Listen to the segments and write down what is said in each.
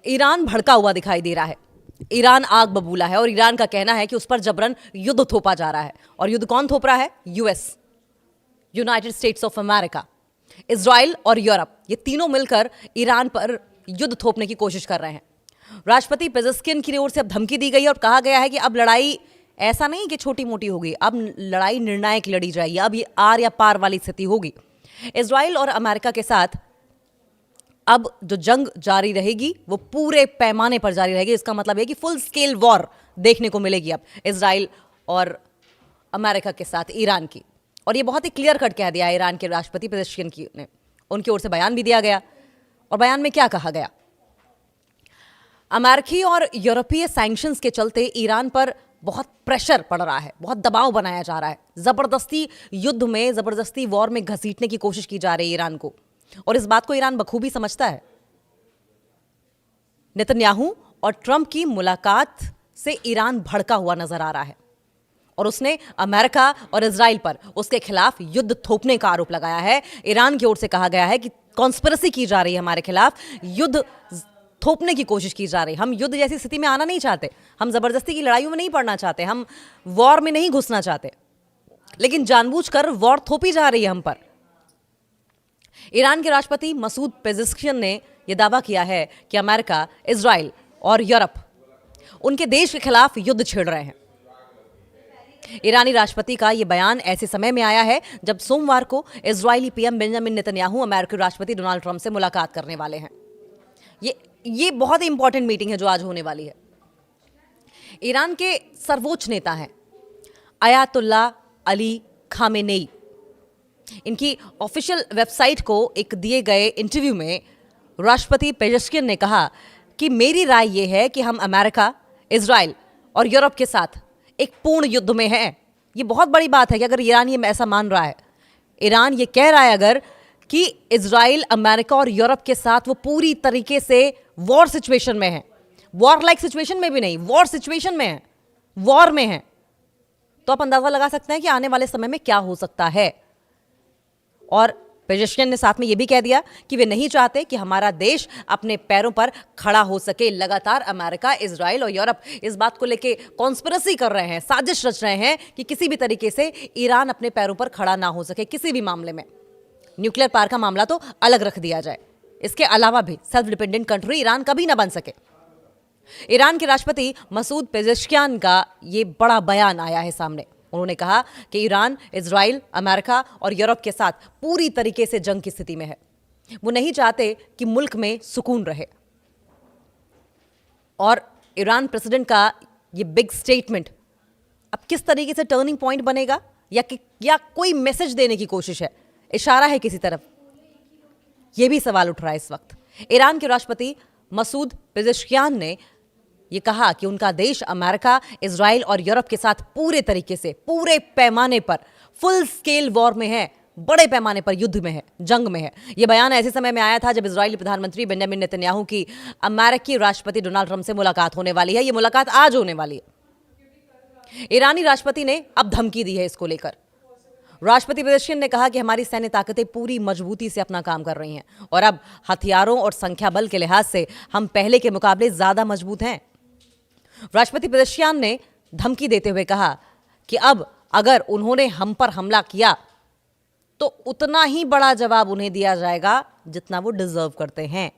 Iran भड़का हुआ दिखाई दे रहा है। ईरान आग बबूला है और ईरान का कहना है कि उस पर जबरन युद्ध थोपा जा रहा है। और युद्ध कौन थोप रहा है? US, United states of America, Israel और यूरोप, ये तीनों मिलकर ईरान पर युद्ध थोपने की कोशिश कर रहे हैं। राष्ट्रपति पेजेस्किन की ओर से अब धमकी दी गई और कहा गया है कि अब लड़ाई ऐसा नहीं कि छोटी मोटी होगी, अब लड़ाई निर्णायक लड़ी जाएगी, अब ये आर या पार वाली स्थिति होगी। इजराइल और अमेरिका के साथ अब जो जंग जारी रहेगी वो पूरे पैमाने पर जारी रहेगी। इसका मतलब है कि फुल स्केल वॉर देखने को मिलेगी अब इजराइल और अमेरिका के साथ ईरान की। और ये बहुत ही क्लियर कट कह दिया ईरान के राष्ट्रपति पेजेस्किन की ने, उनकी ओर से बयान भी दिया गया। और बयान में क्या कहा गया? अमेरिकी और यूरोपीय सैंक्शंस के चलते ईरान पर बहुत प्रेशर पड़ रहा है, बहुत दबाव बनाया जा रहा है, जबरदस्ती युद्ध में, जबरदस्ती वॉर में घसीटने की कोशिश की जा रही है ईरान को। और इस बात को ईरान बखूबी समझता है। नेतन्याहू और ट्रंप की मुलाकात से ईरान भड़का हुआ नजर आ रहा है और उसने अमेरिका और इजराइल पर उसके खिलाफ युद्ध थोपने का आरोप लगाया है। ईरान की ओर से कहा गया है कि कॉन्स्पिरेसी की जा रही है, हमारे खिलाफ युद्ध थोपने की कोशिश की जा रही है। हम युद्ध जैसी स्थिति में आना नहीं चाहते, हम जबरदस्ती की लड़ाइयों में नहीं पड़ना चाहते, हम वॉर में नहीं घुसना चाहते, लेकिन जानबूझकर वॉर थोपी जा रही है हम पर। ईरान के राष्ट्रपति मसूद पेजेस्किन ने यह दावा किया है कि अमेरिका, इजराइल और यूरोप उनके देश के खिलाफ युद्ध छेड़ रहे हैं। ईरानी राष्ट्रपति का यह बयान ऐसे समय में आया है जब सोमवार को इजरायली पीएम बेंजामिन नेतन्याहू अमेरिकी राष्ट्रपति डोनाल्ड ट्रंप से मुलाकात करने वाले हैं। ये बहुत ही इंपॉर्टेंट मीटिंग है जो आज होने वाली है। ईरान के सर्वोच्च नेता हैं अयातुल्ला अली खामेनेई। इनकी ऑफिशियल वेबसाइट को एक दिए गए इंटरव्यू में राष्ट्रपति पेजेस्किन ने कहा कि मेरी राय यह है कि हम अमेरिका, इजराइल और यूरोप के साथ एक पूर्ण युद्ध में हैं। ये बहुत बड़ी बात है कि अगर ईरान ये ऐसा मान रहा है, ईरान ये कह रहा है अगर कि इजराइल, अमेरिका और यूरोप के साथ वो पूरी तरीके से वॉर सिचुएशन में है, वॉर लाइक सिचुएशन में भी नहीं, वॉर सिचुएशन में है, वॉर में है, तो आप अंदाजा लगा सकते हैं कि आने वाले समय में क्या हो सकता है। और पेजेस्किन ने साथ में यह भी कह दिया कि वे नहीं चाहते कि हमारा देश अपने पैरों पर खड़ा हो सके। लगातार अमेरिका, इजराइल और यूरोप इस बात को लेके कॉन्स्पिरेसी कर रहे हैं, साजिश रच रहे हैं कि किसी भी तरीके से ईरान अपने पैरों पर खड़ा ना हो सके। किसी भी मामले में न्यूक्लियर पावर का मामला तो अलग रख दिया जाए, इसके अलावा भी सेल्फ डिपेंडेंट कंट्री ईरान कभी ना बन सके। ईरान के राष्ट्रपति मसूद पेजेस्किन का ये बड़ा बयान आया है सामने। उन्होंने कहा कि ईरान, इजराइल, अमेरिका और यूरोप के साथ पूरी तरीके से जंग की स्थिति में है। वो नहीं चाहते कि मुल्क में सुकून रहे। और ईरान प्रेसिडेंट का ये बिग स्टेटमेंट अब किस तरीके से टर्निंग पॉइंट बनेगा या कोई मैसेज देने की कोशिश है, इशारा है किसी तरफ, यह भी सवाल उठ रहा है इस वक्त। ईरान के राष्ट्रपति मसूद पेजेस्किन ने यह कहा कि उनका देश अमेरिका, इजराइल और यूरोप के साथ पूरे तरीके से, पूरे पैमाने पर फुल स्केल वॉर में है, बड़े पैमाने पर युद्ध में है, जंग में है। यह बयान ऐसे समय में आया था जब इजरायली प्रधानमंत्री बेंजामिन नेतन्याहू की अमेरिकी राष्ट्रपति डोनाल्ड ट्रंप से मुलाकात होने वाली है। यह मुलाकात आज होने वाली है। ईरानी राष्ट्रपति ने अब धमकी दी है इसको लेकर। राष्ट्रपति पेजेस्किन ने कहा कि हमारी सैन्य ताकतें पूरी मजबूती से अपना काम कर रही हैं और अब हथियारों और संख्या बल के लिहाज से हम पहले के मुकाबले ज्यादा मजबूत हैं। राष्ट्रपति पेजेस्किन ने धमकी देते हुए कहा कि अब अगर उन्होंने हम पर हमला किया तो उतना ही बड़ा जवाब उन्हें दिया जाएगा जितना वो डिजर्व करते हैं।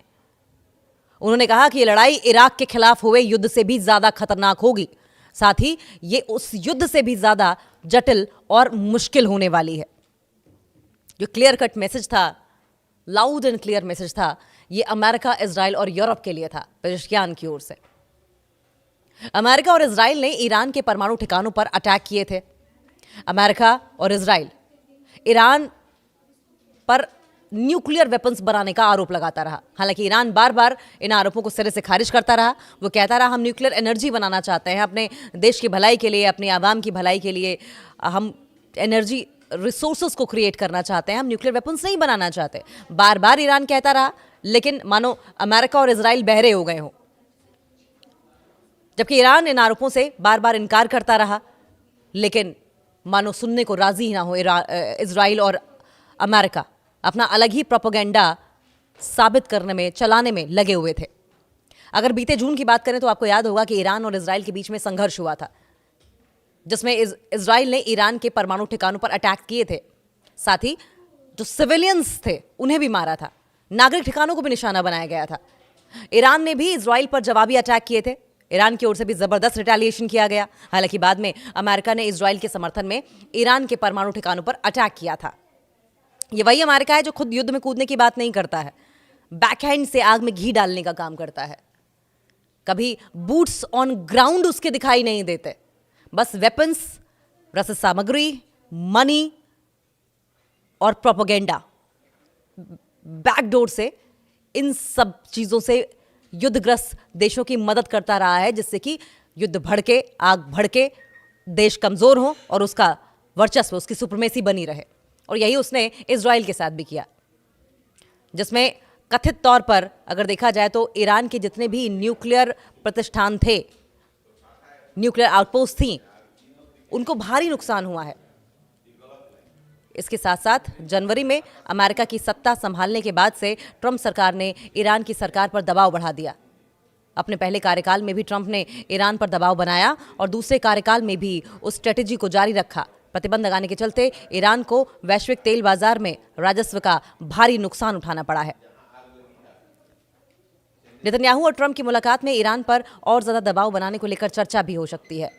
उन्होंने कहा कि यह लड़ाई इराक के खिलाफ हुए युद्ध से भी ज्यादा खतरनाक होगी, साथ ही ये उस युद्ध से भी ज्यादा जटिल और मुश्किल होने वाली है। जो क्लियर कट मैसेज था, लाउड एंड क्लियर मैसेज था, ये अमेरिका, इजराइल और यूरोप के लिए था पेजेस्किन की ओर से। अमेरिका और इजराइल ने ईरान के परमाणु ठिकानों पर अटैक किए थे। अमेरिका और इजराइल ईरान पर न्यूक्लियर वेपन्स बनाने का आरोप लगाता रहा। हालांकि ईरान बार बार इन आरोपों को सिरे से खारिज करता रहा। वो कहता रहा हम न्यूक्लियर एनर्जी बनाना चाहते हैं, अपने देश की भलाई के लिए, अपने आवाम की भलाई के लिए हम एनर्जी रिसोर्सेज को क्रिएट करना चाहते हैं, हम न्यूक्लियर वेपन्स नहीं बनाना चाहते। बार बार ईरान कहता रहा, लेकिन मानो अमेरिका और इजराइल बहरे हो गए हों। जबकि ईरान इन आरोपों से बार बार इनकार करता रहा, लेकिन मानो सुनने को राजी ही ना हो। इजराइल और अमेरिका अपना अलग ही प्रोपेगेंडा साबित करने में, चलाने में लगे हुए थे। अगर बीते जून की बात करें तो आपको याद होगा कि ईरान और इजराइल के बीच में संघर्ष हुआ था, जिसमें इजराइल ने ईरान के परमाणु ठिकानों पर अटैक किए थे। साथ ही जो सिविलियंस थे उन्हें भी मारा था, नागरिक ठिकानों को भी निशाना बनाया गया था। ईरान ने भी इजराइल पर जवाबी अटैक किए थे। ईरान की ओर से भी जबरदस्त रिटेलिएशन किया गया। हालांकि बाद में अमेरिका ने इजराइल के समर्थन में ईरान के परमाणु ठिकानों पर अटैक किया था। ये वही अमेरिका है जो खुद युद्ध में कूदने की बात नहीं करता है, बैकहैंड से आग में घी डालने का काम करता है। कभी बूट्स ऑन ग्राउंड उसके दिखाई नहीं देते, बस वेपन्स, रसद सामग्री, मनी और प्रोपेगेंडा, बैकडोर से इन सब चीजों से युद्धग्रस्त देशों की मदद करता रहा है, जिससे कि युद्ध भड़के, आग भड़के, देश कमजोर हो और उसका वर्चस्व, उसकी सुप्रीमेसी बनी रहे। और यही उसने इजराइल के साथ भी किया, जिसमें कथित तौर पर अगर देखा जाए तो ईरान के जितने भी न्यूक्लियर प्रतिष्ठान थे, न्यूक्लियर आउटपोस्ट थी, उनको भारी नुकसान हुआ है। इसके साथ साथ जनवरी में अमेरिका की सत्ता संभालने के बाद से ट्रंप सरकार ने ईरान की सरकार पर दबाव बढ़ा दिया। अपने पहले कार्यकाल में भी ट्रंप ने ईरान पर दबाव बनाया और दूसरे कार्यकाल में भी उस स्ट्रेटेजी को जारी रखा। प्रतिबंध लगाने के चलते ईरान को वैश्विक तेल बाजार में राजस्व का भारी नुकसान उठाना पड़ा है। नेतन्याहू और ट्रंप की मुलाकात में ईरान पर और ज्यादा दबाव बनाने को लेकर चर्चा भी हो सकती है।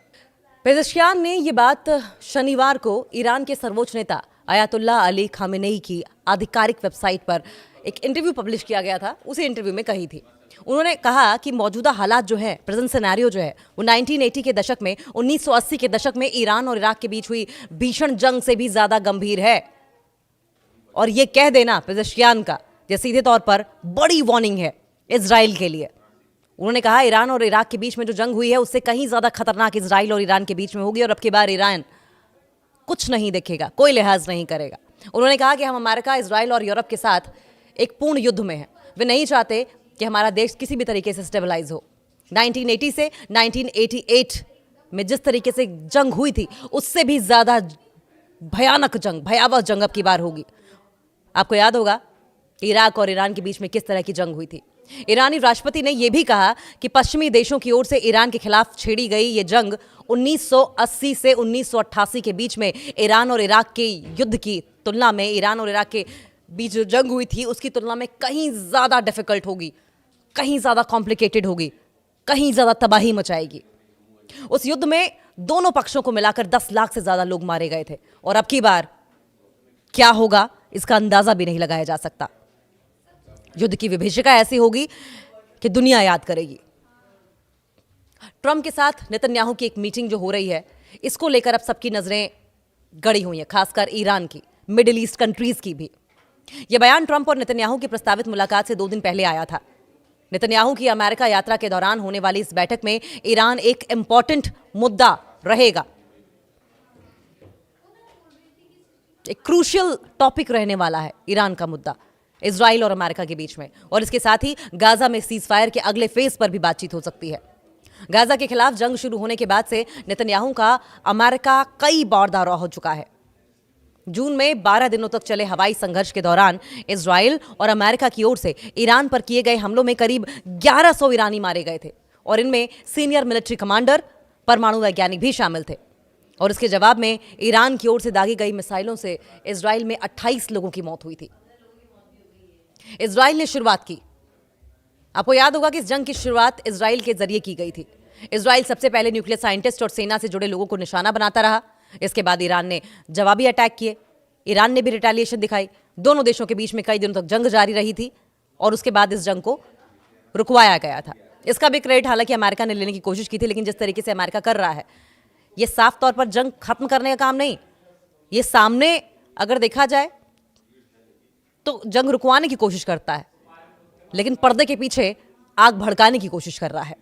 पेजेश्कियान ने ये बात शनिवार को ईरान के सर्वोच्च नेता अयातुल्लाह अली खामेनेई की आधिकारिक वेबसाइट पर एक इंटरव्यू पब्लिश किया गया था, उसी इंटरव्यू में कही थी। उन्होंने कहा कि मौजूदा हालात जो है, प्रेजेंट सिनेरियो जो है, वो 1980 के दशक में, 1980 के दशक में ईरान और इराक के बीच हुई भीषण जंग से भी ज्यादा गंभीर है। और ये कह देना पेजेश्कियान का ये सीधे तौर पर बड़ी वार्निंग है इजराइल के लिए। उन्होंने कहा ईरान और इराक के बीच में जो जंग हुई है उससे कहीं ज्यादा खतरनाक इजराइल और ईरान के बीच में होगी और अब की बार ईरान कुछ नहीं देखेगा, कोई लिहाज नहीं करेगा। उन्होंने कहा कि हम अमेरिका, इजराइल और यूरोप के साथ एक पूर्ण युद्ध में हैं। वे नहीं चाहते कि हमारा देश किसी भी तरीके से स्टेबलाइज हो। 1980 से 1988 में जिस तरीके से जंग हुई थी उससे भी ज्यादा भयानक जंग, भयावह जंग अब की बार होगी। आपको याद होगा कि इराक और ईरान के बीच में किस तरह की जंग हुई थी। ईरानी राष्ट्रपति ने यह भी कहा कि पश्चिमी देशों की ओर से ईरान के खिलाफ छेड़ी गई ये जंग 1980 से 1988 के बीच में ईरान और इराक के युद्ध की तुलना में, ईरान और इराक के बीच जो जंग हुई थी उसकी तुलना में कहीं ज्यादा डिफिकल्ट होगी, कहीं ज्यादा कॉम्प्लिकेटेड होगी, कहीं ज्यादा तबाही मचाएगी। उस युद्ध में दोनों पक्षों को मिलाकर 10 लाख से ज्यादा लोग मारे गए थे और अब की बार क्या होगा इसका अंदाजा भी नहीं लगाया जा सकता। युद्ध की विभीषिका ऐसी होगी कि दुनिया याद करेगी। ट्रंप के साथ नेतन्याहू की एक मीटिंग जो हो रही है, इसको लेकर अब सबकी नजरें गड़ी हुई हैं, खासकर ईरान की, मिडिल ईस्ट कंट्रीज की भी। यह बयान ट्रंप और नेतन्याहू की प्रस्तावित मुलाकात से 2 दिन पहले आया था। नेतन्याहू की अमेरिका यात्रा के दौरान होने वाली इस बैठक में ईरान एक इंपॉर्टेंट मुद्दा रहेगा, एक क्रूशियल टॉपिक रहने वाला है ईरान का मुद्दा इजराइल और अमेरिका के बीच में। और इसके साथ ही गाजा में सीज फायर के अगले फेज पर भी बातचीत हो सकती है। गाजा के खिलाफ जंग शुरू होने के बाद से नेतन्याहू का अमेरिका कई बार दौरा हो चुका है। जून में 12 दिनों तक चले हवाई संघर्ष के दौरान इजराइल और अमेरिका की ओर से ईरान पर किए गए हमलों में करीब 1100 ईरानी मारे गए थे और इनमें सीनियर मिलिट्री कमांडर, परमाणु वैज्ञानिक भी शामिल थे। और इसके जवाब में ईरान की ओर से दागी गई मिसाइलों से इजराइल में 28 लोगों की मौत हुई थी। इजराइल ने शुरुआत की, आपको याद होगा कि इस जंग की शुरुआत इजराइल के जरिए की गई थी। इजराइल सबसे पहले न्यूक्लियर साइंटिस्ट और सेना से जुड़े लोगों को निशाना बनाता रहा। इसके बाद ईरान ने जवाबी अटैक किए, ईरान ने भी रिटेलिएशन दिखाई। दोनों देशों के बीच में कई दिनों तक जंग जारी रही थी और उसके बाद इस जंग को रुकवाया गया था। इसका भी क्रेडिट हालांकि अमेरिका ने लेने की कोशिश की थी, लेकिन जिस तरीके से अमेरिका कर रहा है, ये साफ तौर पर जंग खत्म करने का काम नहीं, ये सामने अगर देखा जाए तो जंग रुकवाने की कोशिश करता है, लेकिन पर्दे के पीछे आग भड़काने की कोशिश कर रहा है।